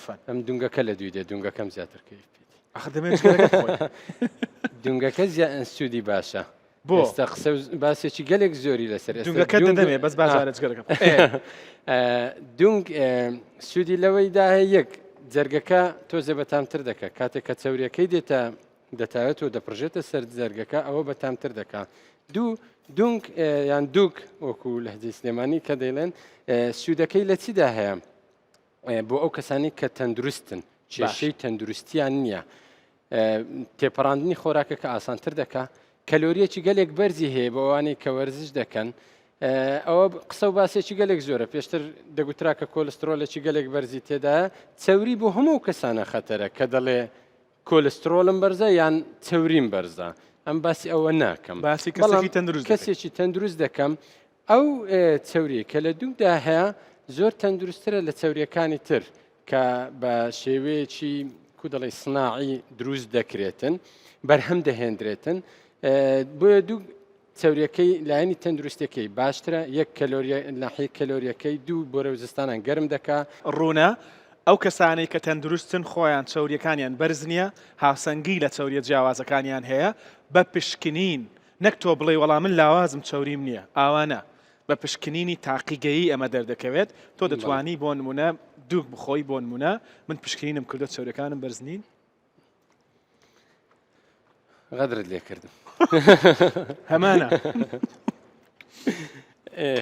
عفوا ئەم دونگەکە لە دوی دێ دونگەکەم زیاتر کەیف پێێتی ئەخ دەمێت جگەرەکەت خۆی. دونگەکە سوودی باشە بۆ ئێستا قسە باسێکی گەلێک زۆری لەسەر دونگەکەت دەدەمێ بەس بازارە جگەرەکەم. دونگ سوودی لەوەیدا هەیە یەک جەرگەکە تۆزە بەتامتر دەکە کاتێک کە چەوریەکەی دێتە دەتاوێت و دەپڕژێتە سەر جەرگەکە ئەوە بەتامتر دەکات. دونگ یان دووک وەکو لە هەجی سلێمانی کە دەیڵێن سوودەکەی لە چیدا هەیە بۆ ئەو کەسانی کە تەندروستن کێشەی تەندروستیان نییە تێپەڕاندنی خۆراکەکە ئاسانتر دەکات کەلۆریەکی گەلێک بەرزی هەیە بە ئەوانەی کە وەرزش دەکەن ئەوە قسە و باسێکی گەلێک زۆرە پێشتر دەگوترا کە کۆلسترۆلێکی گەلێک بەرزی تێدایە چەوری بۆ هەموو کەسانە خەتەرە کە دەڵێ کۆلسترۆلم بەرزە یان چەوریم بەرزە ئەم باسی ئەوە ناکەم باسی کەسێکی تەندروست کەسێکی تەندروست دەکەم ئەو چەوری کە لە دوودا هەیە زۆر تەندروسترە لە چەوریەکانی تر کە بە شێوەیەکی کو دەڵێ سناعی دروست دەکرێتن بەرهەم دەهێنرێتن بۆیە دوو چەوریەکەی لایەنی تەندروستەکەی باشترە یەک کەلۆریە ناحی کەلۆریەکەی دوو بۆ رەوزستانان گەرم دەکا ڕوونە ئەو کەسانەی کە تەندروستن خۆیان چەوریەکانیان بەرز نییە هاوسەنگی لە چەوریە جیاوازەکانیان هەیە بە پشکنین نەک تۆ بڵێ وەڵام من لاوازم چەوریم نییە ئاوانە بە پشکنینی تاقیگەیی ئەمە دەردەکەوێت تۆ دەتوانی بۆ نمونە دووک بخۆی بۆ نمونە من پشکنینم کردو چەوریەکانم بەرز نین غەدرت لێ کردم هەمانە